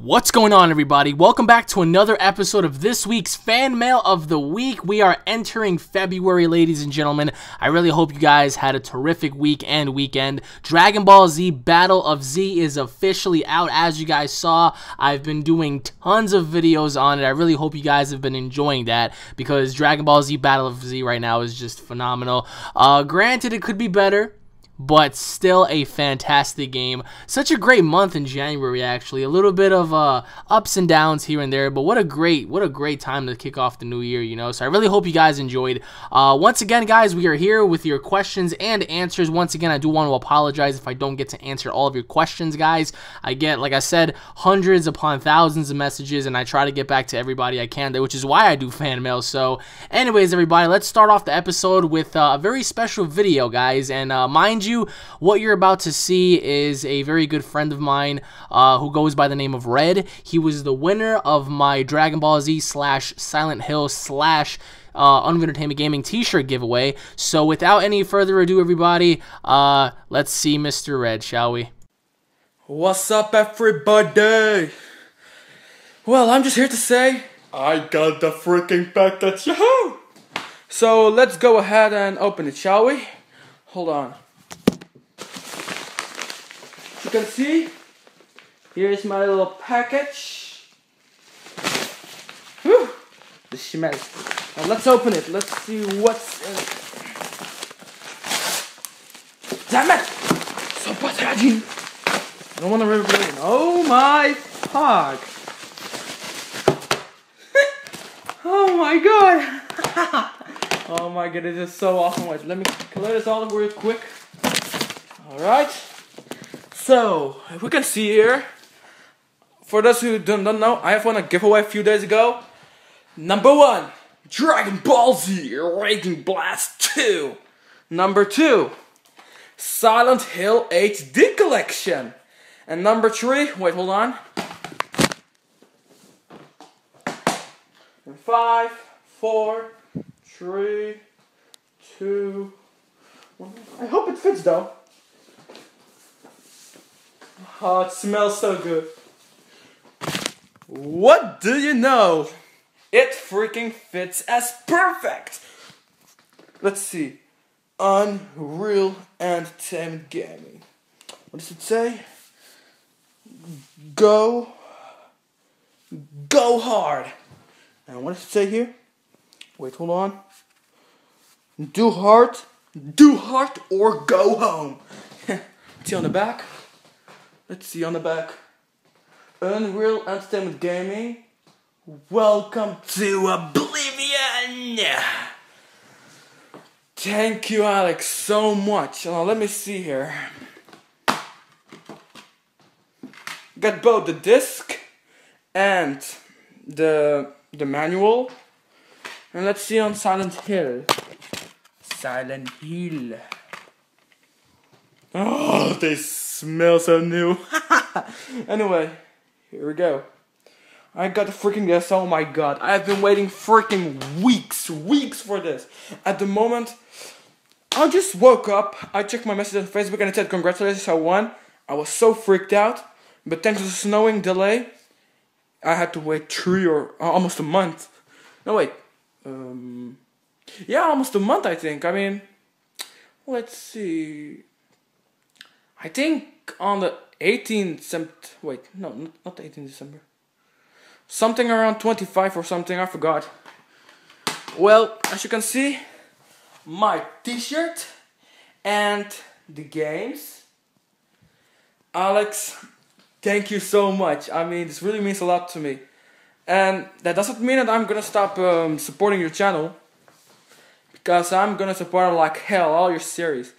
What's going on, everybody? Welcome back to another episode of this week's Fan Mail of the Week. We are entering February, ladies and gentlemen. I really hope you guys had a terrific week and weekend. Dragon Ball Z Battle of Z is officially out. As you guys saw, I've been doing tons of videos on it. I really hope you guys have been enjoying that because Dragon Ball Z Battle of Z right now is just phenomenal. Granted, it could be better, but still a fantastic game. Such a great month in January, actually. A little bit of ups and downs here and there, but what a great time to kick off the new year, you know. So I really hope you guys enjoyed. Once again, guys, we are here with your questions and answers. Once again, I do want to apologize if I don't get to answer all of your questions, guys. I get, like I said, hundreds upon thousands of messages, and I try to get back to everybody I can, which is why I do fan mail. So anyways, everybody, let's start off the episode with a very special video, guys. And mind you, what you're about to see is a very good friend of mine who goes by the name of Red. He was the winner of my Dragon Ball Z / Silent Hill / UnrealEntGaming t-shirt giveaway. So without any further ado, everybody, let's see Mr. Red, shall we? What's up, everybody? Well, I'm just here to say I got the freaking package. Yahoo! So let's go ahead and open it, shall we? Hold on. You can see, here's my little package. Whew, the smell. Now let's open it. Let's see what's in it. Damn it! So packaging. I don't want to rip it in. Oh my fuck! Oh my god! Oh my god, it is so awesome. Wait, let me clear this all real quick. All right. So, if we can see here, for those who don't know, I have won a giveaway a few days ago. Number 1, Dragon Ball Z Raging Blast 2. Number 2, Silent Hill HD Collection. And number 3, wait, hold on. And 5, 4, 3, 2, 1. I hope it fits though. Oh, it smells so good. What do you know? It freaking fits as perfect. Let's see. UnrealEntGaming. What does it say? Go hard. And what does it say here? Wait, hold on. Do hard or go home. See on the back? Let's see on the back. UnrealEntGaming. Welcome to Oblivion. Thank you, Alex, so much. Let me see here. Got both the disc and the manual. And let's see on Silent Hill. Silent Hill. Oh, they smell so new. Anyway, here we go. I got the freaking this. Oh my god. I have been waiting freaking weeks for this. At the moment, I just woke up. I checked my message on Facebook and it said, congratulations, I won. I was so freaked out. But thanks to the snowing delay, I had to wait 3 or almost a month. No, wait. Yeah, almost a month, I think. I mean, let's see. I think on the 18th, wait, no, not the 18th December. Something around 25 or something, I forgot. Well, as you can see, my t-shirt and the games. Alex, thank you so much. I mean, this really means a lot to me. And that doesn't mean that I'm gonna stop supporting your channel. Because I'm gonna support like hell, all your series.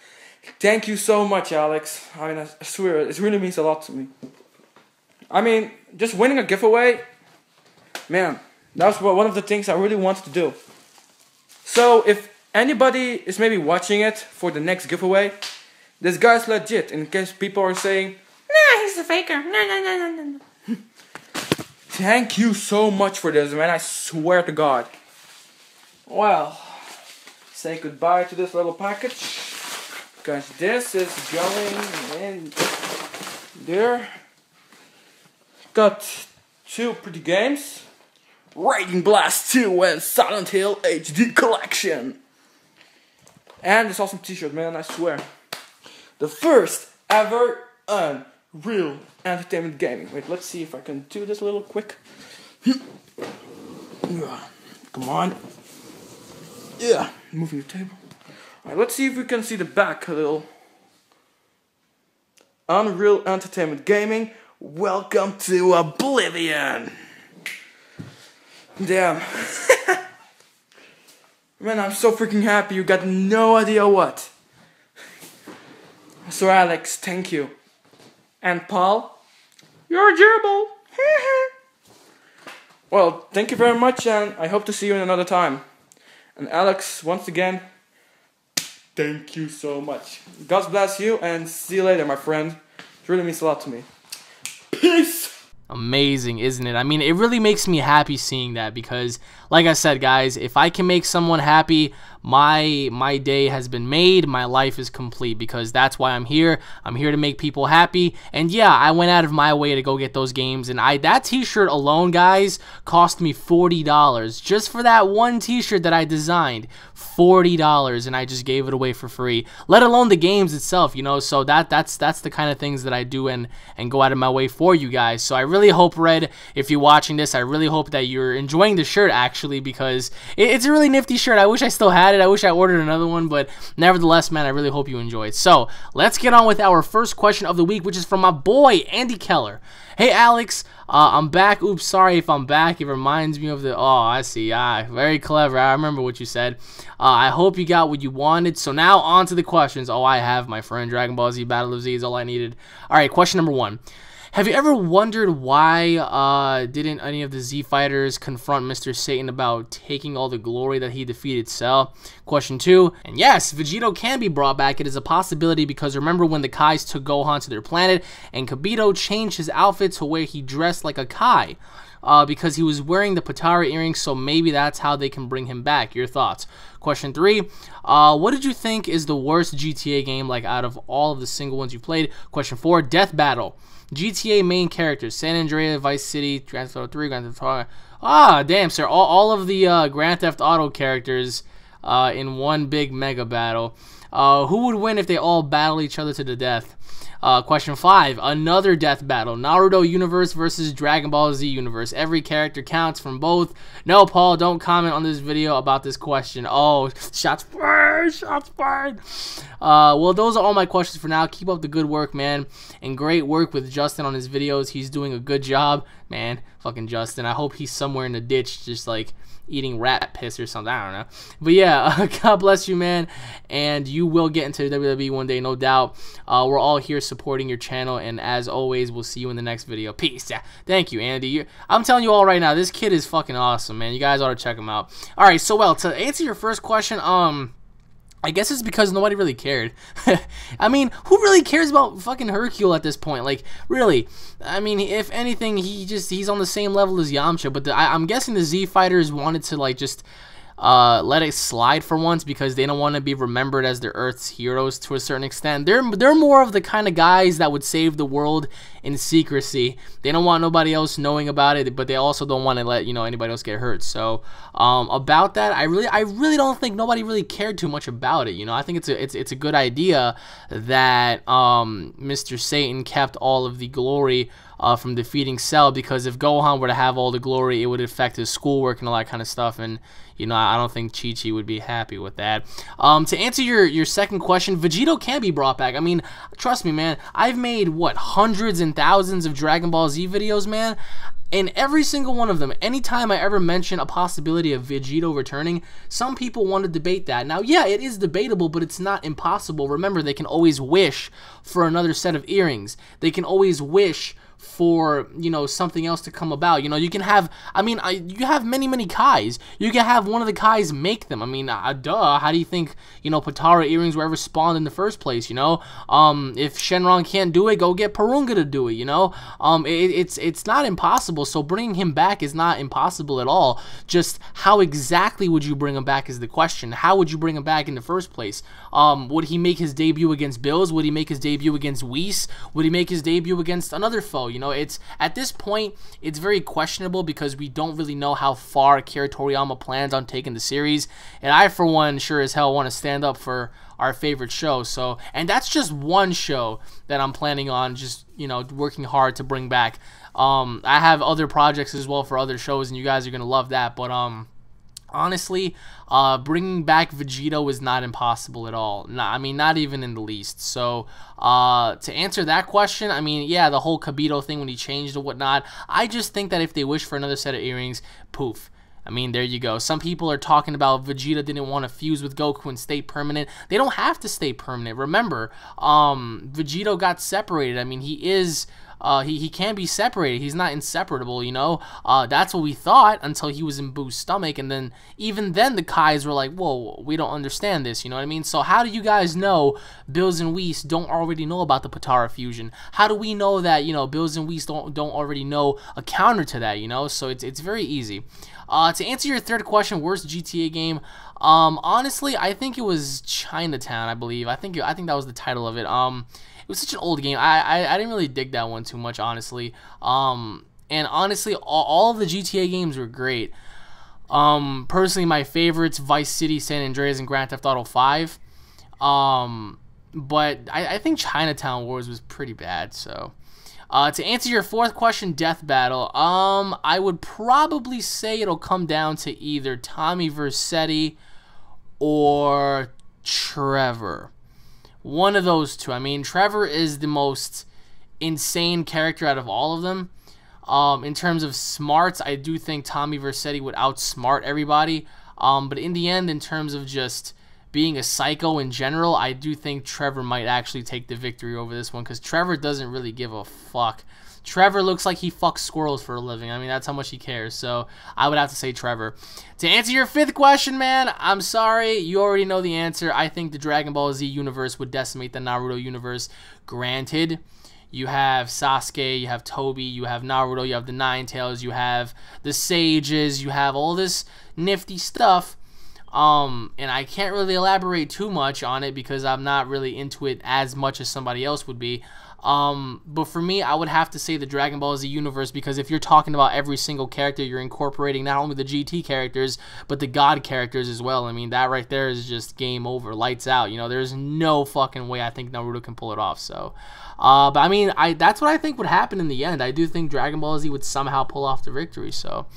Thank you so much, Alex. I mean, I swear, it really means a lot to me. I mean, just winning a giveaway, man, that was one of the things I really wanted to do. So, if anybody is maybe watching it for the next giveaway, this guy's legit, in case people are saying, nah, he's a faker, no. Thank you so much for this, man, I swear to God. Well, say goodbye to this little package. Because this is going in there. Got two pretty games. Raging Blast 2 and Silent Hill HD Collection. And this awesome t-shirt, man, I swear. The first ever Unreal Entertainment Gaming. Wait, let's see if I can do this a little quick. Come on. Yeah, moving the table. Alright, let's see if we can see the back a little. Unreal Entertainment Gaming. Welcome to Oblivion. Damn. Man, I'm so freaking happy. You got no idea what. So Alex, thank you. And Paul, you're a gerbil. Well, thank you very much, and I hope to see you in another time. And Alex, once again, thank you so much. God bless you, and see you later, my friend. It really means a lot to me. Peace! Amazing, isn't it? I mean, it really makes me happy seeing that because, like I said, guys, if I can make someone happy, my day has been made, my life is complete, because that's why I'm here. I'm here to make people happy, and yeah, I went out of my way to go get those games, and that t-shirt alone, guys, cost me $40 just for that one t-shirt that I designed. $40, and I just gave it away for free, let alone the games itself, you know. So that's the kind of things that I do and go out of my way for you guys. So I really hope, Red, if you're watching this, I really hope that you're enjoying the shirt, actually, because it's a really nifty shirt. I wish I still had it. I wish I ordered another one, but nevertheless, man, I really hope you enjoyed. So let's get on with our first question of the week, which is from my boy Andy Keller. Hey Alex, I'm back. Oops, sorry if I'm back. It reminds me of the... Oh, I see. Very clever. I remember what you said. I hope you got what you wanted. So now on to the questions. Oh, I have, my friend. Dragon Ball Z Battle of Z is all I needed. All right, question number 1. Have you ever wondered why didn't any of the Z fighters confront Mr. Satan about taking all the glory that he defeated Cell? Question 2. And yes, Vegito can be brought back. It is a possibility because remember when the Kais took Gohan to their planet and Kibito changed his outfit to where he dressed like a Kai because he was wearing the Patara earrings, so maybe that's how they can bring him back. Your thoughts? Question 3. What did you think is the worst GTA game, like out of all of the single ones you played? Question 4. Death Battle. GTA main characters: San Andreas, Vice City, Grand Theft Auto 3, Grand Theft Auto... Ah, damn, sir. All of the Grand Theft Auto characters in one big mega battle. Who would win if they all battle each other to the death? Question 5. Another death battle. Naruto universe versus Dragon Ball Z universe. Every character counts from both. No, Paul, don't comment on this video about this question. Oh, shots fired. Shots fired. Well, those are all my questions for now. Keep up the good work, man. And great work with Justin on his videos. He's doing a good job. Man, fucking Justin. I hope he's somewhere in the ditch just like eating rat piss or something. I don't know. But yeah, God bless you, man. And you will get into WWE one day, no doubt. We're all here supporting your channel. And as always, we'll see you in the next video. Peace. Yeah. Thank you, Andy. I'm telling you all right now, this kid is fucking awesome, man. You guys ought to check him out. All right, so well, to answer your first question, I guess it's because nobody really cared. I mean, who really cares about fucking Hercule at this point? Like, really? I mean, if anything, he's on the same level as Yamcha. But I'm guessing the Z fighters wanted to like just let it slide for once because they don't want to be remembered as the Earth's heroes to a certain extent. They're more of the kind of guys that would save the world in secrecy. They don't want nobody else knowing about it, but they also don't want to let anybody else get hurt. So about that, I really don't think nobody really cared too much about it. I think it's a good idea that Mr. Satan kept all of the glory from defeating Cell, because if Gohan were to have all the glory, it would affect his schoolwork and all that kind of stuff, and I don't think Chi-Chi would be happy with that. To answer your second question, Vegito can be brought back. I mean, trust me, man, I've made, what, hundreds and thousands of Dragon Ball Z videos, man, and every single one of them, anytime I ever mention a possibility of Vegito returning, some people want to debate that. Now, yeah, it is debatable, but it's not impossible. Remember, they can always wish for another set of earrings. They can always wish for something else to come about. You can have, you have many Kais. You can have one of the Kais make them. I mean, duh, how do you think Patara earrings were ever spawned in the first place? If Shenron can't do it, go get Porunga to do it. It's not impossible. So bringing him back is not impossible at all. Just how exactly would you bring him back is the question. How would you bring him back in the first place? Would he make his debut against Bills? Would he make his debut against Whis? Would he make his debut against another foe? show. You know, it's at this point, it's very questionable because we don't really know how far Akira Toriyama plans on taking the series. And I, for one, sure as hell want to stand up for our favorite show. So, and that's just one show that I'm planning on just, you know, working hard to bring back. I have other projects as well for other shows, and you guys are gonna love that. But honestly, bringing back Vegito was not impossible at all. I mean, not even in the least. So, to answer that question, I mean, yeah, the whole Kibito thing when he changed and whatnot, I just think that if they wish for another set of earrings, poof. I mean, there you go. Some people are talking about Vegeta didn't want to fuse with Goku and stay permanent. They don't have to stay permanent. Remember, Vegito got separated. I mean, he is... he can be separated. He's not inseparable, you know. That's what we thought until he was in Boo's stomach, and then even then the Kais were like, whoa, we don't understand this, you know what I mean? So how do you guys know Bills and Whis don't already know about the Potara fusion? How do we know that, you know, Bills and Whis don't already know a counter to that, you know? So it's very easy. To answer your third question, worst GTA game, honestly, I think it was Chinatown, I believe. I think that was the title of it. It was such an old game. I didn't really dig that one too much, honestly. And honestly, all of the GTA games were great. Personally, my favorites, Vice City, San Andreas, and Grand Theft Auto 5. But I think Chinatown Wars was pretty bad, so... to answer your fourth question, Death Battle, I would probably say it'll come down to either Tommy Vercetti or Trevor. One of those two. I mean, Trevor is the most insane character out of all of them. In terms of smarts, I do think Tommy Vercetti would outsmart everybody. But in the end, in terms of just being a psycho in general, I do think Trevor might actually take the victory over this one, because Trevor doesn't really give a fuck. Trevor looks like he fucks squirrels for a living. I mean, that's how much he cares. So I would have to say Trevor. To answer your fifth question, man, I'm sorry. You already know the answer. I think the Dragon Ball Z universe would decimate the Naruto universe. Granted, you have Sasuke, you have Tobi, you have Naruto, you have the Nine Tails, you have the Sages, you have all this nifty stuff. And I can't really elaborate too much on it because I'm not really into it as much as somebody else would be. But for me, I would have to say the Dragon Ball Z universe, because if you're talking about every single character, you're incorporating not only the GT characters, but the God characters as well. I mean, that right there is just game over, lights out. You know, there's no fucking way I think Naruto can pull it off. So, but I mean, that's what I think would happen in the end. I do think Dragon Ball Z would somehow pull off the victory. So,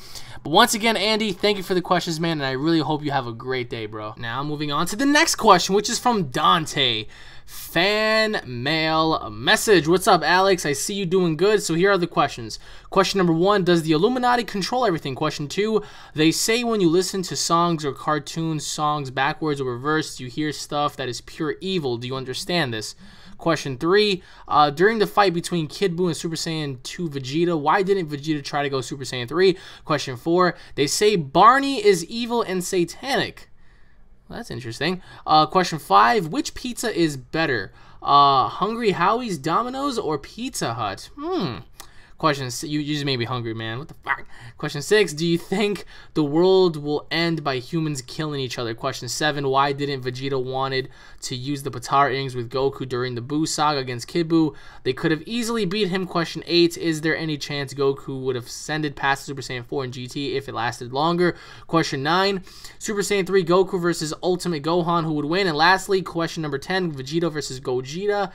but once again, Andy, thank you for the questions, man, and I really hope you have a great day, bro. Now, moving on to the next question, which is from Dante. Fan mail message. What's up, Alex? I see you doing good. So here are the questions. Question number 1, does the Illuminati control everything? Question 2, they say when you listen to songs or cartoons, songs backwards or reversed, you hear stuff that is pure evil. Do you understand this? Question 3, during the fight between Kid Buu and Super Saiyan 2 Vegeta, why didn't Vegeta try to go Super Saiyan 3? Question 4, they say Barney is evil and satanic. Well, that's interesting. Question 5, which pizza is better? Hungry Howie's, Domino's, or Pizza Hut? Question, you just made me hungry, man. What the fuck? Question 6, do you think the world will end by humans killing each other? Question 7, why didn't Vegeta wanted to use the Potara earrings with Goku during the Buu saga against Kid Buu? They could have easily beat him. Question 8, is there any chance Goku would have ascended past Super Saiyan 4 in GT if it lasted longer? Question 9, Super Saiyan 3 Goku versus Ultimate Gohan, who would win? And lastly, question number 10, Vegito versus Gogeta.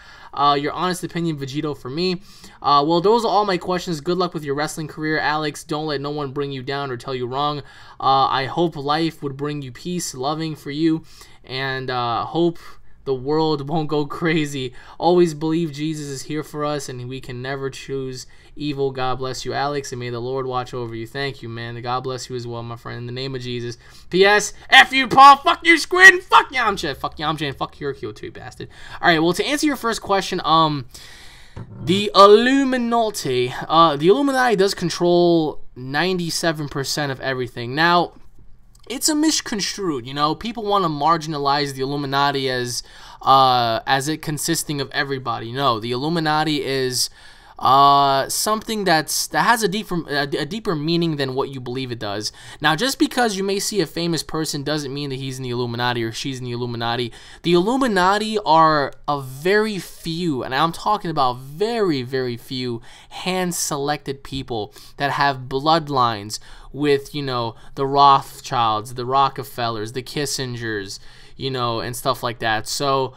Your honest opinion, Vegito for me. Well, those are all my questions. Good luck with your wrestling career, Alex. Don't let no one bring you down or tell you wrong. I hope life would bring you peace, loving for you, and hope the world won't go crazy. Always believe Jesus is here for us, and we can never choose evil. God bless you, Alex, and may the Lord watch over you. Thank you, man. God bless you as well, my friend. In the name of Jesus. P.S. F you, Paul. Fuck you, Squid. Fuck Yamcha. Fuck Yamcha, and fuck Yurikyo too, bastard. All right, well, to answer your first question, the Illuminati does control 97% of everything. Now, it's a misconstrued, you know. People want to marginalize the Illuminati as it consisting of everybody. No, the Illuminati is something that has a deeper meaning than what you believe it does. Now, just because you may see a famous person doesn't mean that he's in the Illuminati or she's in the Illuminati. The Illuminati are a very few, and I'm talking about very, very few hand-selected people that have bloodlines with, you know, the Rothschilds, the Rockefellers, the Kissingers, you know, and stuff like that. So,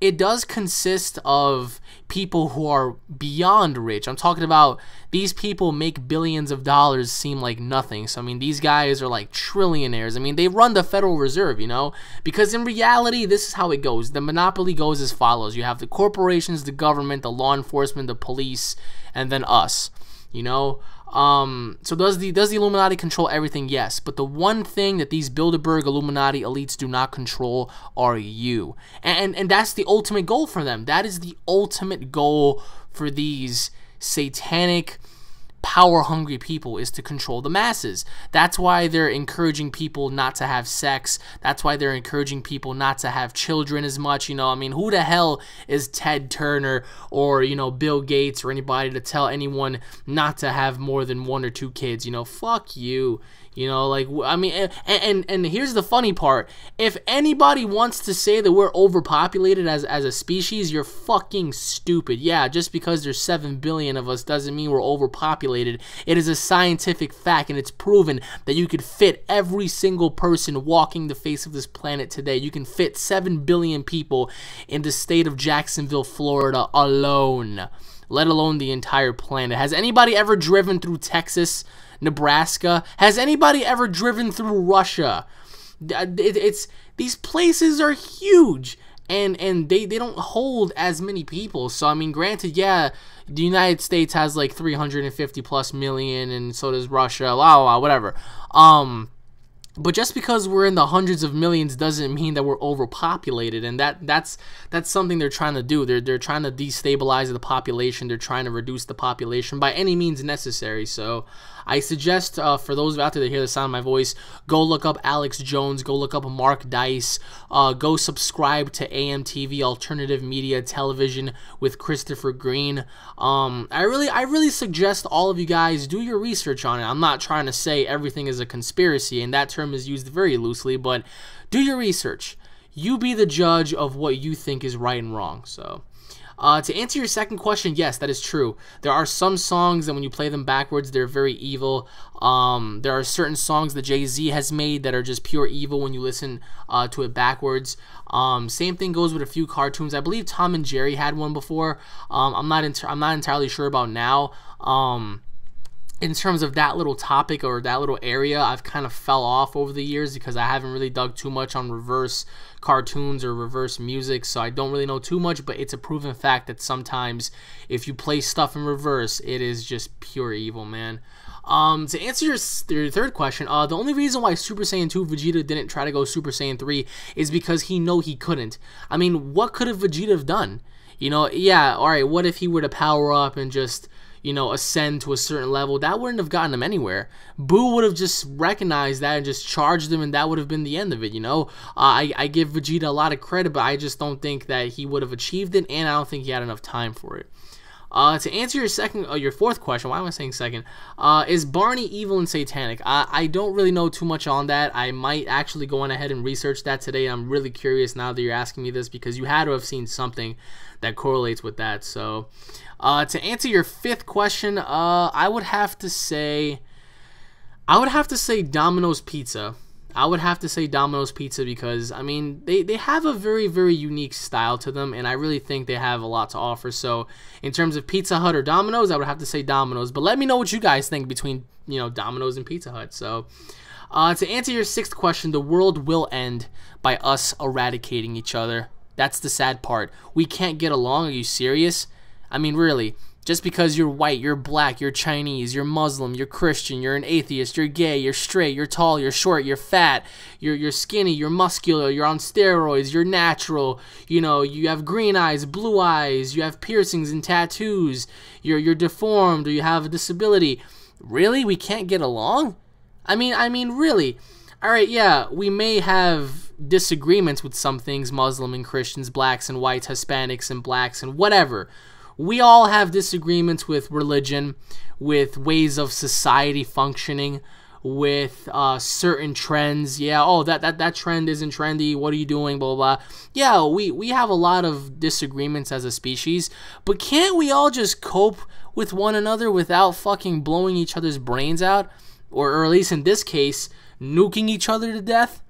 it does consist of people who are beyond rich. I'm talking about these people make billions of dollars seem like nothing. So, I mean, these guys are like trillionaires. I mean, they run the Federal Reserve, you know, because in reality, this is how it goes. The monopoly goes as follows. You have the corporations, the government, the law enforcement, the police, and then us, you know. So does the Illuminati control everything? Yes, but the one thing that these Bilderberg Illuminati elites do not control are you, and that's the ultimate goal for them. That is the ultimate goal for these satanic, power-hungry people, is to control the masses. That's why they're encouraging people not to have sex. That's why they're encouraging people not to have children as much. You know, I mean, who the hell is Ted Turner or, you know, Bill Gates or anybody to tell anyone not to have more than 1 or 2 kids? You know, fuck you. You know, like, I mean, and here's the funny part. If anybody wants to say that we're overpopulated as a species, you're fucking stupid. Yeah, just because there's 7 billion of us doesn't mean we're overpopulated. It is a scientific fact, and it's proven that you could fit every single person walking the face of this planet today. You can fit 7 billion people in the state of Jacksonville, Florida alone, let alone the entire planet. Has anybody ever driven through Texas, Nebraska? Has anybody ever driven through Russia? These places are huge, and they don't hold as many people. So, I mean, granted, yeah, the United States has like 350 plus million, and so does Russia, whatever. But just because we're in the hundreds of millions doesn't mean that we're overpopulated, and that's something they're trying to do. They're trying to destabilize the population. They're trying to reduce the population by any means necessary. So I suggest for those out there that hear the sound of my voice, go look up Alex Jones, go look up Mark Dice, go subscribe to AMTV, Alternative Media Television with Christopher Green. I really suggest all of you guys do your research on it. I'm not trying to say everything is a conspiracy, and that term is used very loosely, but do your research. You be the judge of what you think is right and wrong. So to answer your second question, yes, that is true. There are some songs that when you play them backwards, they're very evil. There are certain songs that Jay-Z has made that are just pure evil when you listen to it backwards. Same thing goes with a few cartoons. I believe Tom and Jerry had one before. I'm not entirely sure about now. In terms of that little topic or that little area, I've kind of fell off over the years because I haven't really dug too much on reverse cartoons or reverse music, so I don't really know too much, but it's a proven fact that sometimes if you play stuff in reverse, it is just pure evil, man. To answer your third question, the only reason why Super Saiyan 2 Vegeta didn't try to go Super Saiyan 3 is because he knew he couldn't. I mean, what could have Vegeta have done? You know, yeah, alright, what if he were to power up and just, you know, ascend to a certain level? That wouldn't have gotten him anywhere. Boo would have just recognized that and just charged him, and that would have been the end of it, you know? I give Vegeta a lot of credit, but I just don't think that he would have achieved it, and I don't think he had enough time for it. To answer your fourth question, why am I saying second? Is Barney evil and satanic? I don't really know too much on that. I might actually go on ahead and research that today. I'm really curious now that you're asking me this, because you had to have seen something that correlates with that. So, to answer your fifth question, I would have to say Domino's Pizza. I would have to say Domino's Pizza because, I mean, they have a very, very unique style to them, and I really think they have a lot to offer. So, in terms of Pizza Hut or Domino's, I would have to say Domino's. But let me know what you guys think between, you know, Domino's and Pizza Hut. So, to answer your sixth question, the world will end by us eradicating each other. That's the sad part. We can't get along. Are you serious? I mean, really. Just because you're white, you're black, you're Chinese, you're Muslim, you're Christian, you're an atheist, you're gay, you're straight, you're tall, you're short, you're fat, you're skinny, you're muscular, you're on steroids, you're natural, you know, you have green eyes, blue eyes, you have piercings and tattoos, you're deformed, or you have a disability. Really? We can't get along? I mean, really. Alright, yeah, we may have disagreements with some things, Muslim and Christians, blacks and whites, Hispanics and blacks and whatever. we all have disagreements with religion, with ways of society functioning, with certain trends. Yeah, oh, that trend isn't trendy. What are you doing? Blah, blah, blah. Yeah, we have a lot of disagreements as a species, but can't we all just cope with one another without fucking blowing each other's brains out? Or at least in this case, nuking each other to death?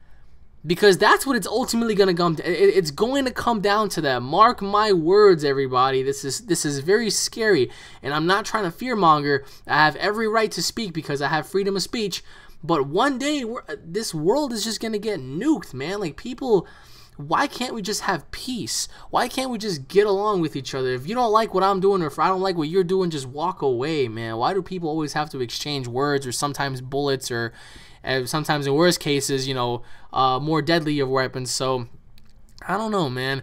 Because that's what it's ultimately going to come to. It's going to come down to that. Mark my words, everybody. This is very scary. And I'm not trying to fearmonger. I have every right to speak because I have freedom of speech. But one day, this world is just going to get nuked, man. Like, people, why can't we just have peace? Why can't we just get along with each other? If you don't like what I'm doing or if I don't like what you're doing, just walk away, man. Why do people always have to exchange words or sometimes bullets or... sometimes in worst cases, you know, more deadly of weapons? So, I don't know, man.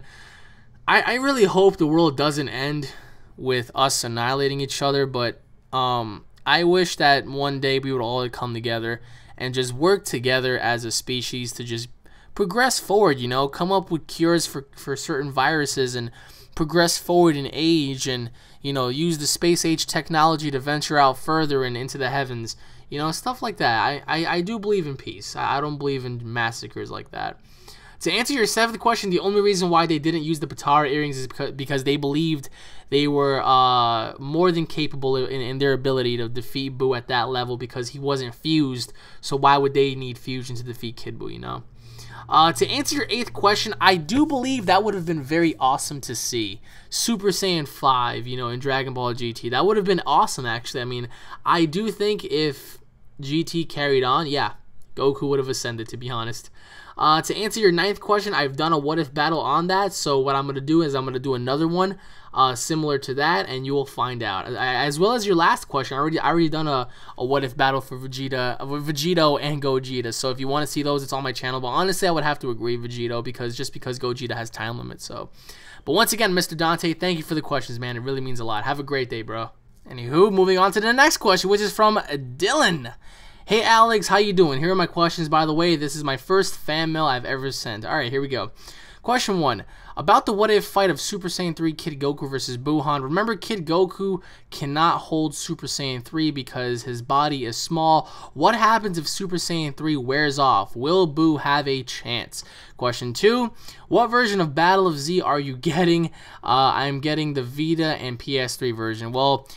I really hope the world doesn't end with us annihilating each other, but I wish that one day we would all come together and just work together as a species to just progress forward, you know, come up with cures for certain viruses and progress forward in age and, you know, use the space age technology to venture out further and into the heavens. You know, stuff like that. I do believe in peace. I don't believe in massacres like that. To answer your 7th question, the only reason why they didn't use the Patara earrings is because they believed they were more than capable in their ability to defeat Boo at that level because he wasn't fused. So why would they need fusion to defeat Kid Buu, you know? To answer your 8th question, I do believe that would have been very awesome to see. Super Saiyan 5, you know, in Dragon Ball GT. That would have been awesome, actually. I mean, I do think if GT carried on, yeah, Goku would have ascended, to be honest. To answer your 9th question, I've done a what-if battle on that, so what I'm going to do is I'm going to do another one similar to that, and you will find out. As well as your last question, I already done a what-if battle for Vegito and Gogeta, so if you want to see those, it's on my channel, but honestly, I would have to agree Vegito, because Gogeta has time limits, so. But once again, Mr. Dante, thank you for the questions, man. It really means a lot. Have a great day, bro. Anywho, moving on to the next question, which is from Dylan. Hey Alex, how you doing? Here are my questions, by the way. This is my first fan mail I've ever sent. Alright, here we go. Question 1. About the what-if fight of Super Saiyan 3 Kid Goku versus Buhan. Remember, Kid Goku cannot hold Super Saiyan 3 because his body is small. What happens if Super Saiyan 3 wears off? Will Buu have a chance? Question 2. What version of Battle of Z are you getting? I'm getting the Vita and PS3 version. Well,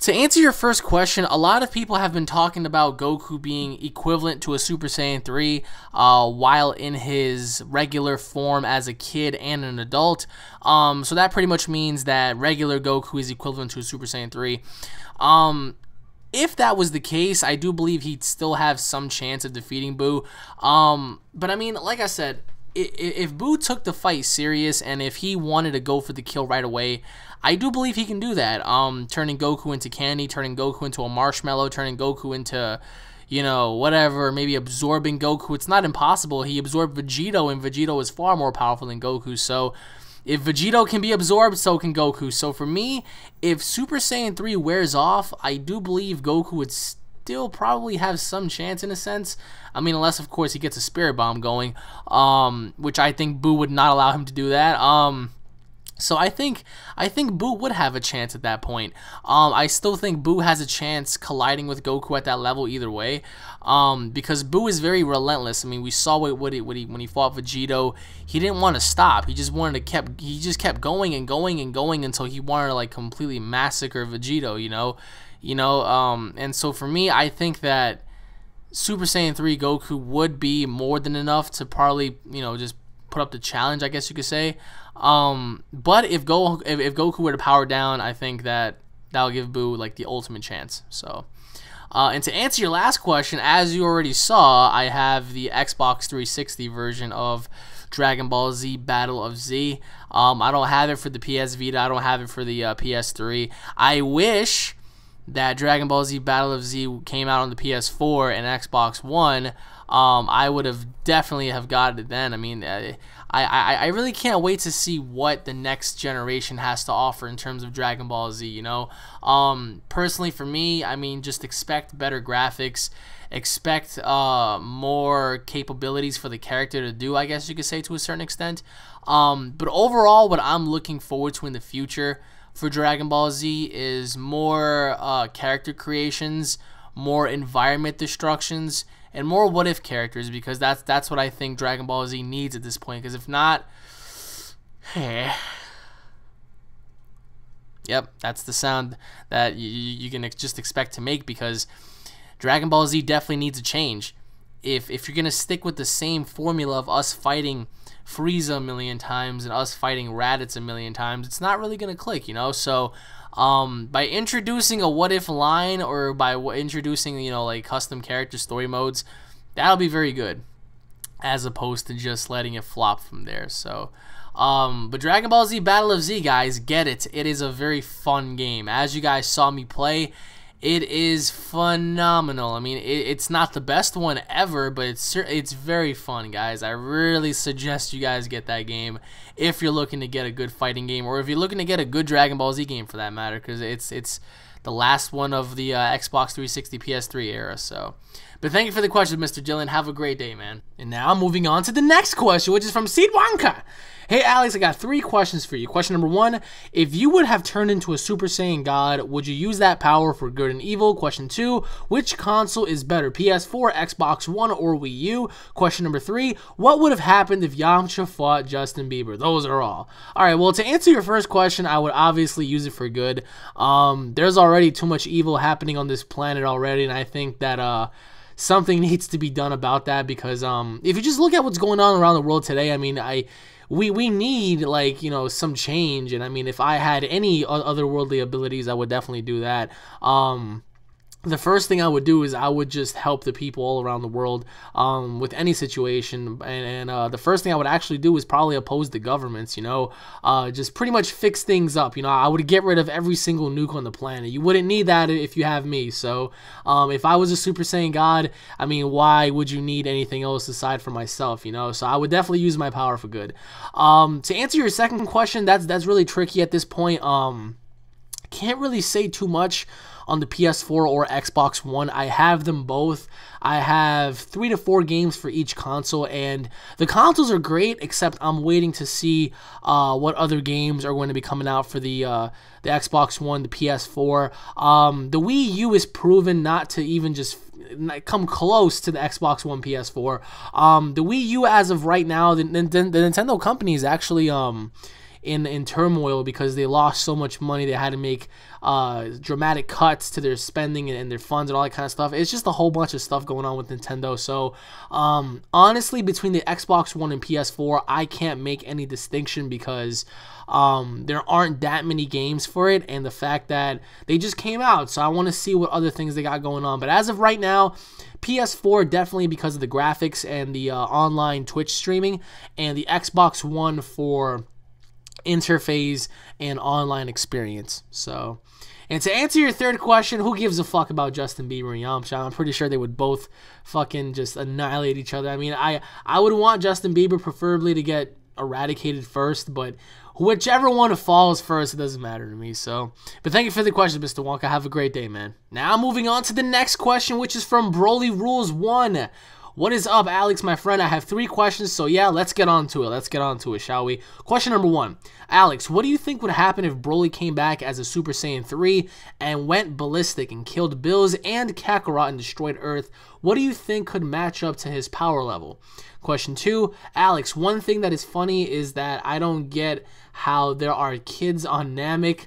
to answer your first question, a lot of people have been talking about Goku being equivalent to a Super Saiyan 3 while in his regular form as a kid and an adult. So that pretty much means that regular Goku is equivalent to a Super Saiyan 3. If that was the case, I do believe he'd still have some chance of defeating Buu. But I mean, like I said, if Buu took the fight serious and if he wanted to go for the kill right away, I do believe he can do that. Turning Goku into candy, turning Goku into a marshmallow, turning Goku into, you know, whatever, maybe absorbing Goku. It's not impossible. He absorbed Vegito, and Vegito is far more powerful than Goku. So if Vegito can be absorbed, so can Goku. So for me, if Super Saiyan 3 wears off, I do believe Goku would still probably have some chance in a sense. I mean, unless, of course, he gets a Spirit Bomb going, which I think Buu would not allow him to do that. So I think Buu would have a chance at that point. I still think Buu has a chance colliding with Goku at that level either way, because Buu is very relentless. I mean, we saw when he fought Vegito, he didn't want to stop. He just wanted to he just kept going and going and going until he wanted to like completely massacre Vegito. And so for me, I think that Super Saiyan 3 Goku would be more than enough to probably, just put up the challenge, I guess you could say. But if Goku were to power down, I think that'll give Buu like the ultimate chance. So, and to answer your last question, as you already saw, I have the Xbox 360 version of Dragon Ball Z Battle of Z. I don't have it for the PS Vita. I don't have it for the PS3. I wish that Dragon Ball Z Battle of Z came out on the PS4 and Xbox One. I would have definitely have got it then. I mean, I really can't wait to see what the next generation has to offer in terms of Dragon Ball Z, Personally, for me, I mean, just expect better graphics, expect more capabilities for the character to do, I guess you could say, to a certain extent. But overall, what I'm looking forward to in the future for Dragon Ball Z is more character creations, more environment destructions, and more what-if characters, because that's what I think Dragon Ball Z needs at this point, because if not... Yep, that's the sound that you can just expect to make, because Dragon Ball Z definitely needs a change. If you're going to stick with the same formula of us fighting Frieza a million times and us fighting Raditz a million times, it's not really going to click, you know? So by introducing a what-if line, or by introducing, you know, like custom character story modes, that'll be very good, as opposed to just letting it flop from there. So but Dragon Ball Z Battle of Z, guys, get it. It is a very fun game. As you guys saw me play, it is phenomenal. I mean, it's not the best one ever, but it's very fun, guys. I really suggest you guys get that game if you're looking to get a good fighting game, or if you're looking to get a good Dragon Ball Z game, for that matter, because it's the last one of the Xbox 360 PS3 era. So, but thank you for the question, Mr. Dylan. Have a great day, man. And now moving on to the next question, which is from Seed Wonka. Hey Alex, I got 3 questions for you. Question number 1, if you would have turned into a Super Saiyan God, would you use that power for good and evil? Question 2, which console is better, PS4, Xbox One, or Wii U? Question number 3, what would have happened if Yamcha fought Justin Bieber? Those are all. Alright, well, to answer your first question, I would obviously use it for good. There's already too much evil happening on this planet already, and I think that something needs to be done about that, because if you just look at what's going on around the world today, I mean, we need, like, you know, some change. And I mean, if I had any otherworldly abilities, I would definitely do that. The first thing I would do is I would just help the people all around the world with any situation, and the first thing I would actually do is probably oppose the governments, you know, just pretty much fix things up. You know, I would get rid of every single nuke on the planet. You wouldn't need that if you have me. So if I was a Super Saiyan God, I mean, why would you need anything else aside from myself, you know? So I would definitely use my power for good. To answer your second question, that's really tricky at this point. Can't really say too much on the PS4 or Xbox One. I have them both. I have 3 to 4 games for each console, and the consoles are great, except I'm waiting to see what other games are going to be coming out for the Xbox One, the PS4. The Wii U is proven not to even just come close to the Xbox One, PS4. The Wii U, as of right now, the Nintendo company is actually in turmoil because they lost so much money. They had to make dramatic cuts to their spending and their funds and all that kind of stuff. It's just a whole bunch of stuff going on with Nintendo. So honestly, between the Xbox One and PS4, I can't make any distinction, because there aren't that many games for it, and the fact that they just came out, so I want to see what other things they got going on. But as of right now, PS4 definitely because of the graphics and the online Twitch streaming, and the Xbox One for interface and online experience. So, and to answer your third question, who gives a fuck about Justin Bieber and Yamcha? I'm pretty sure they would both fucking just annihilate each other. I mean, I would want Justin Bieber preferably to get eradicated first, but whichever one falls first, it doesn't matter to me. So, but thank you for the question, Mr. Wonka. Have a great day, man. Now moving on to the next question, which is from Broly Rules 1. What is up, Alex, my friend? I have 3 questions, so yeah, let's get on to it. Let's get on to it, shall we? Question number 1. Alex, what do you think would happen if Broly came back as a Super Saiyan 3 and went ballistic and killed Bills and Kakarot and destroyed Earth? What do you think could match up to his power level? Question 2. Alex, one thing that is funny is that I don't get how there are kids on Namek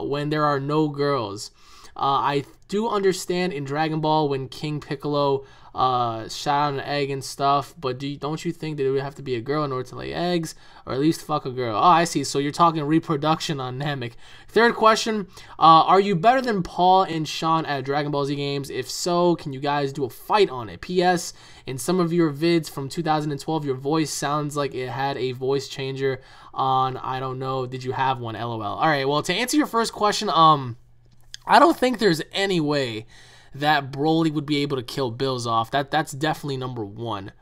when there are no girls. I do understand in Dragon Ball when King Piccolo shot out an egg and stuff, but don't you think that it would have to be a girl in order to lay eggs, or at least fuck a girl? Oh, I see. So you're talking reproduction on Namek. Third question, are you better than Paul and Sean at Dragon Ball Z games? If so, can you guys do a fight on it? P.S. In some of your vids from 2012, your voice sounds like it had a voice changer on. I don't know. Did you have one? LOL. All right. Well, to answer your first question, I don't think there's any way that Broly would be able to kill Bills off. That's definitely number 1.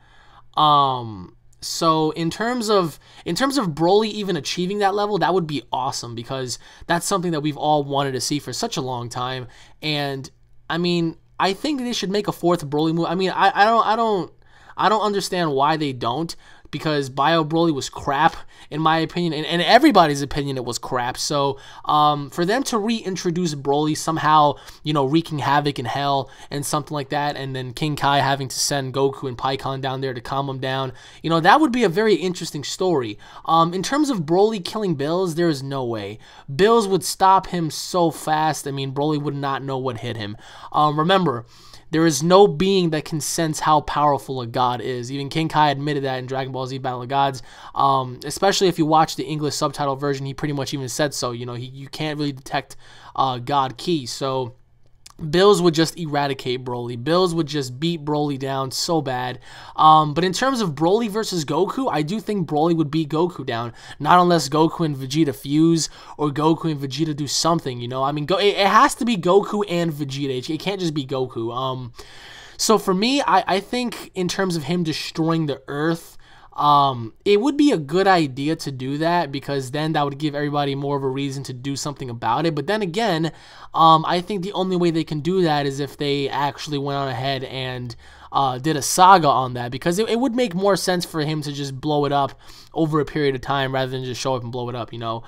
So in terms of Broly even achieving that level, that would be awesome, because that's something that we've all wanted to see for such a long time. And I mean, I think they should make a 4th Broly movie. I mean, I don't understand why they don't, because Bio Broly was crap, in my opinion, and everybody's opinion it was crap. So for them to reintroduce Broly somehow, you know, wreaking havoc in hell and something like that, and then King Kai having to send Goku and Pikkon down there to calm him down, you know, that would be a very interesting story. In terms of Broly killing Bills, there is no way. Bills would stop him so fast. I mean, Broly would not know what hit him. Remember, there is no being that can sense how powerful a god is. Even King Kai admitted that in Dragon Ball Z Battle of Gods. Especially if you watch the English subtitle version, he pretty much even said so. You know, you can't really detect God Ki. So Bills would just eradicate Broly. Bills would just beat Broly down so bad. But in terms of Broly versus Goku, I do think Broly would beat Goku down. Not unless Goku and Vegeta fuse, or Goku and Vegeta do something, you know. I mean, it has to be Goku and Vegeta. It can't just be Goku. So for me, I think in terms of him destroying the Earth, it would be a good idea to do that, because then that would give everybody more of a reason to do something about it. But then again, I think the only way they can do that is if they actually went on ahead and did a saga on that, because it would make more sense for him to just blow it up over a period of time rather than just show up and blow it up, you know.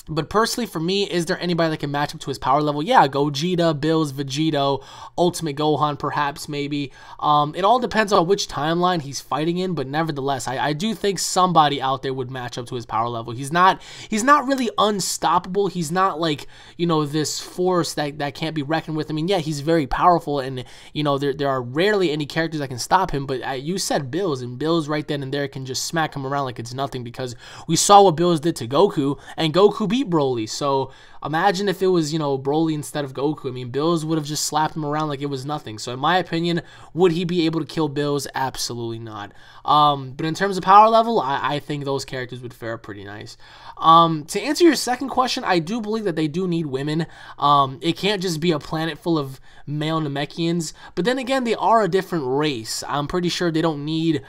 But personally, for me, is there anybody that can match up to his power level? Yeah, Gogeta, Bills, Vegito, Ultimate Gohan, perhaps, maybe. It all depends on which timeline he's fighting in, but nevertheless, I do think somebody out there would match up to his power level. He's not really unstoppable. He's not like, you know, this force that can't be reckoned with. I mean, yeah, he's very powerful, and, you know, there are rarely any characters that can stop him, but you said Bills, and Bills right then and there can just smack him around like it's nothing, because we saw what Bills did to Goku, and Goku beat Broly. So imagine if it was, you know, Broly instead of Goku. I mean, Bills would have just slapped him around like it was nothing. So in my opinion, would he be able to kill Bills? Absolutely not. But in terms of power level, I think those characters would fare pretty nice. To answer your second question, I do believe that they do need women. It can't just be a planet full of male Namekians. But then again, they are a different race. I'm pretty sure they don't need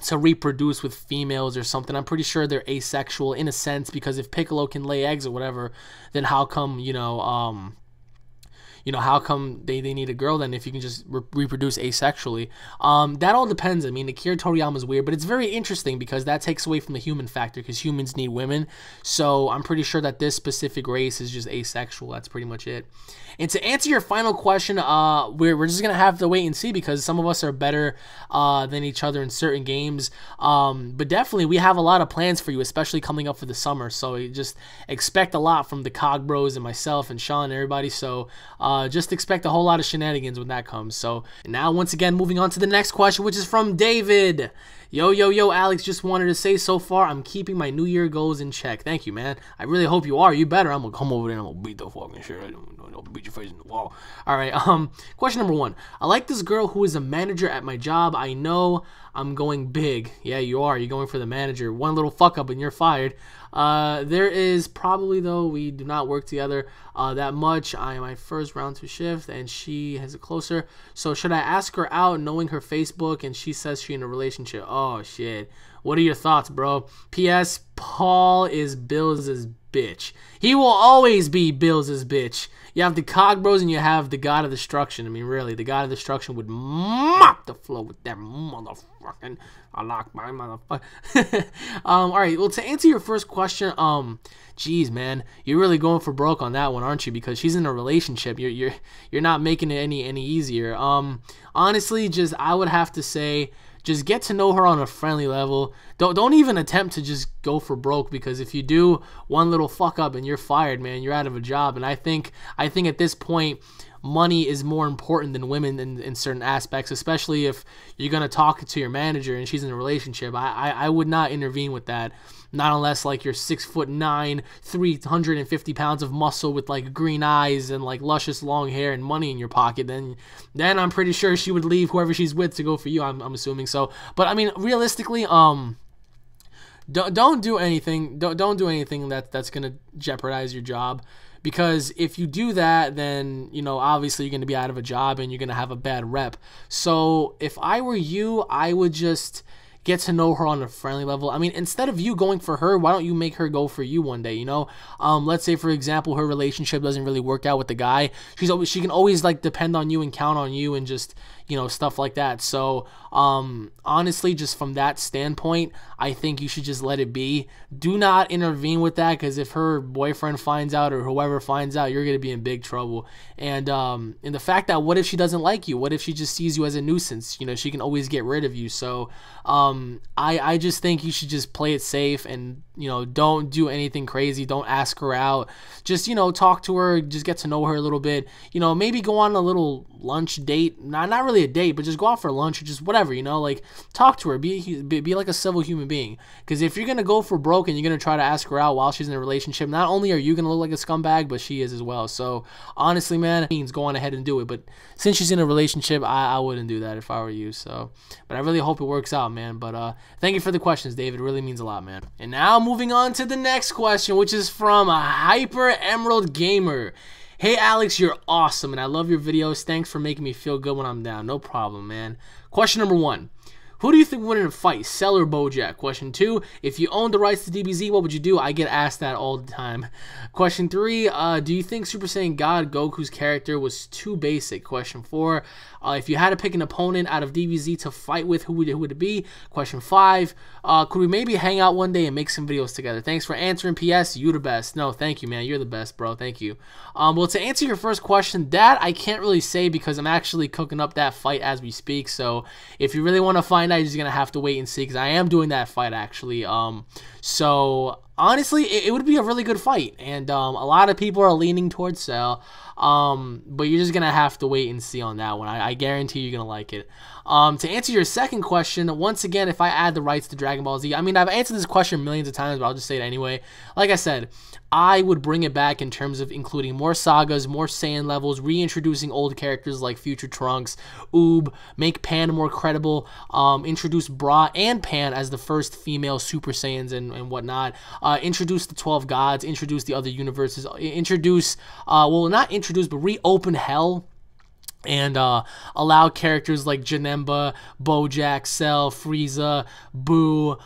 to reproduce with females or something. I'm pretty sure they're asexual in a sense, because if Piccolo can lay eggs or whatever, then how come, how come they need a girl then if you can just reproduce asexually? That all depends. I mean, Akira Toriyama is weird, but it's very interesting because that takes away from the human factor, because humans need women. So I'm pretty sure that this specific race is just asexual. That's pretty much it. And to answer your final question, we're just going to have to wait and see, because some of us are better than each other in certain games. But definitely, we have a lot of plans for you, especially coming up for the summer. So you just expect a lot from the Cog Bros and myself and Sean and everybody. So just expect a whole lot of shenanigans when that comes. So now, once again, moving on to the next question, which is from David. Yo, Alex, just wanted to say, so far, I'm keeping my New Year goals in check. Thank you, man. I really hope you are. You better. I'm going to come over there and I'm going to beat the fucking shit. I'll beat your face in the wall. All right, question number 1. I like this girl who is a manager at my job. I know I'm going big. Yeah, you are. You're going for the manager. One little fuck up and you're fired. There is probably, though, we do not work together that much. I am my first round to shift, and she has it closer. So should I ask her out, knowing her Facebook, and she says she in a relationship? Oh, shit. What are your thoughts, bro? P.S. Paul is Bills' bitch. He will always be Bills' bitch. You have the Cog Bros and you have the God of Destruction. I mean, really, the God of Destruction would mop the floor with that motherfucking... I lock my motherfucker. All right, well, to answer your first question, geez, man, you're really going for broke on that one, aren't you? Because she's in a relationship. You're not making it any easier. Honestly, just I would have to say, just get to know her on a friendly level. Don't even attempt to just go for broke, because if you do, one little fuck up and you're fired, man. You're out of a job. And I think at this point, money is more important than women in certain aspects, especially if you're going to talk to your manager and she's in a relationship. I would not intervene with that. Not unless, like, you're 6'9", 350 pounds of muscle with, like, green eyes and, like, luscious long hair and money in your pocket. Then I'm pretty sure she would leave whoever she's with to go for you. I'm assuming so. But I mean, realistically, don't do anything. Don't do anything that's gonna jeopardize your job. Because if you do that, then, you know, obviously you're going to be out of a job and you're going to have a bad rep. So if I were you, I would just get to know her on a friendly level. I mean, instead of you going for her, why don't you make her go for you one day, you know? Let's say, for example, her relationship doesn't really work out with the guy. She can always, like, depend on you and count on you and just, you know, stuff like that. So honestly, just from that standpoint, I think you should just let it be. Do not intervene with that, because if her boyfriend finds out or whoever finds out, you're going to be in big trouble. And the fact that, what if she doesn't like you? What if she just sees you as a nuisance? You know, she can always get rid of you. So I just think you should just play it safe, and, you know, don't do anything crazy. Don't ask her out. Just, you know, talk to her, just get to know her a little bit. You know, maybe go on a little lunch date. Not really a date, but just go out for lunch or just whatever, you know, like talk to her, be like a civil human being. Because if you're going to go for broke and you're going to try to ask her out while she's in a relationship, not only are you going to look like a scumbag, but she is as well. So honestly, man, means go on ahead and do it. But since she's in a relationship, I wouldn't do that if I were you. So, but I really hope it works out, man. But thank you for the questions, David. It really means a lot, man. And now moving on to the next question, which is from a Hyper Emerald Gamer. Hey Alex, you're awesome, and I love your videos. Thanks for making me feel good when I'm down. No problem, man. Question number 1. Who do you think would win in a fight, Cell or Bojack? Question 2, if you owned the rights to DBZ, what would you do? I get asked that all the time. Question 3, do you think Super Saiyan God Goku's character was too basic? Question 4, if you had to pick an opponent out of DBZ to fight with, who would it be? Question 5, could we maybe hang out one day and make some videos together? Thanks for answering. PS, you the best. No, thank you, man. You're the best, bro. Thank you. Well, to answer your first question, that I can't really say, because I'm actually cooking up that fight as we speak. So if you really want to find out, you're just going to have to wait and see, because I am doing that fight, actually. So honestly, it would be a really good fight, and a lot of people are leaning towards Cell, but you're just gonna have to wait and see on that one. I guarantee you're gonna like it. To answer your second question, once again, if I add the rights to Dragon Ball Z, I mean, I've answered this question millions of times, but I'll just say it anyway. Like I said, I would bring it back in terms of including more sagas, more Saiyan levels, reintroducing old characters like Future Trunks, Oob, make Pan more credible, introduce Bra and Pan as the first female Super Saiyans and whatnot, introduce the 12 gods, introduce the other universes, introduce, well, not introduce, but reopen Hell, and allow characters like Janemba, Bojack, Cell, Frieza, Boo,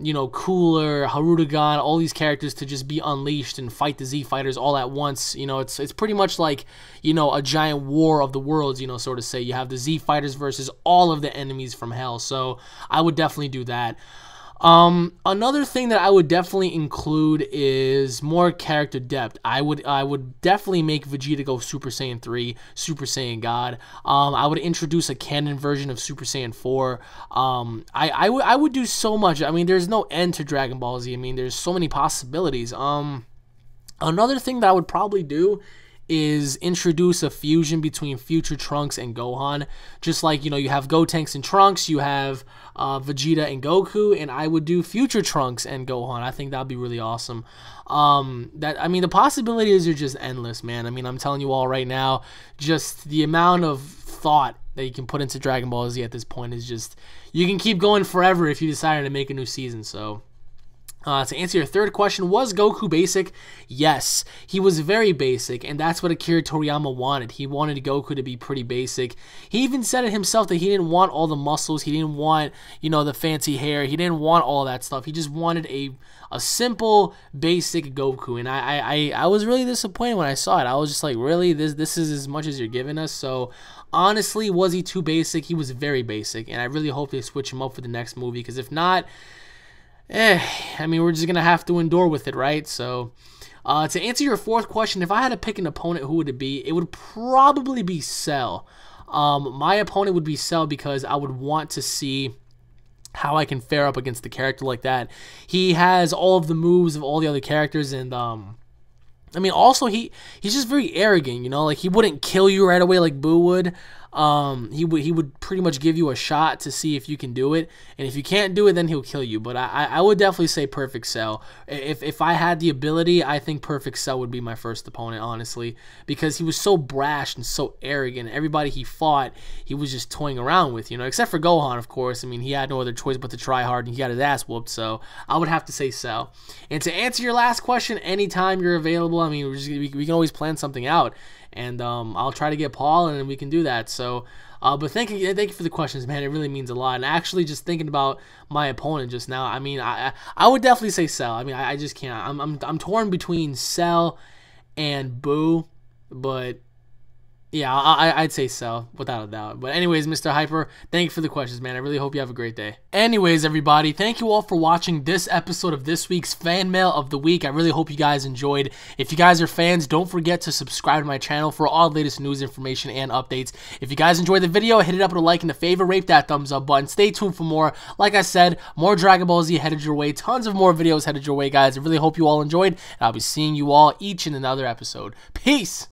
you know, Cooler, Harudagon, all these characters to just be unleashed and fight the Z Fighters all at once. You know, it's pretty much like, you know, a giant war of the worlds, you know, sort of say. You have the Z Fighters versus all of the enemies from Hell. So I would definitely do that. Another thing that I would definitely include is more character depth. I would definitely make Vegeta go Super Saiyan 3, Super Saiyan God. I would introduce a canon version of Super Saiyan 4. I would do so much. I mean, there's no end to Dragon Ball Z. I mean, there's so many possibilities. Another thing that I would probably do is introduce a fusion between Future Trunks and Gohan. Just like, you know, you have Gotenks and Trunks, you have Vegeta and Goku, and I would do Future Trunks and Gohan. I think that would be really awesome. I mean, the possibilities are just endless, man. I mean, I'm telling you all right now, just the amount of thought that you can put into Dragon Ball Z at this point is just, you can keep going forever if you decided to make a new season. So to answer your third question, was Goku basic? Yes, he was very basic, and that's what Akira Toriyama wanted. He wanted Goku to be pretty basic. He even said it himself that he didn't want all the muscles, he didn't want, you know, the fancy hair, he didn't want all that stuff. He just wanted a simple, basic Goku, and I was really disappointed when I saw it. I was just like, really? This is as much as you're giving us? So honestly, was he too basic? He was very basic, and I really hope they switch him up for the next movie, because if not, I mean, we're just going to have to endure with it, right? So, to answer your fourth question, if I had to pick an opponent, who would it be? It would probably be Cell. My opponent would be Cell, because I would want to see how I can fare up against the character like that. He has all of the moves of all the other characters, and I mean, also he's just very arrogant, you know, like he wouldn't kill you right away like Boo would. He would pretty much give you a shot to see if you can do it, and if you can't do it, then he'll kill you. But I would definitely say Perfect Cell. If I had the ability, I think Perfect Cell would be my first opponent, honestly, because he was so brash and so arrogant. Everybody he fought, he was just toying around with, you know, except for Gohan, of course. I mean, he had no other choice but to try hard, and he got his ass whooped. So I would have to say Cell. And to answer your last question, anytime you're available, I mean, we can always plan something out. And I'll try to get Paul, and we can do that. So, but thank you for the questions, man. It really means a lot. And actually, just thinking about my opponent just now, I mean, I would definitely say Cell. I mean, I just can't. I'm torn between Cell and Boo, but Yeah, I'd say so, without a doubt. But anyways, Mr. Hyper, thank you for the questions, man. I really hope you have a great day. Anyways, everybody, thank you all for watching this episode of this week's Fan Mail of the Week. I really hope you guys enjoyed. If you guys are fans, don't forget to subscribe to my channel for all the latest news, information, and updates. If you guys enjoyed the video, hit it up with a like and a favorite, rate that thumbs up button. Stay tuned for more. Like I said, more Dragon Ball Z headed your way. Tons of more videos headed your way, guys. I really hope you all enjoyed, and I'll be seeing you all each in another episode. Peace!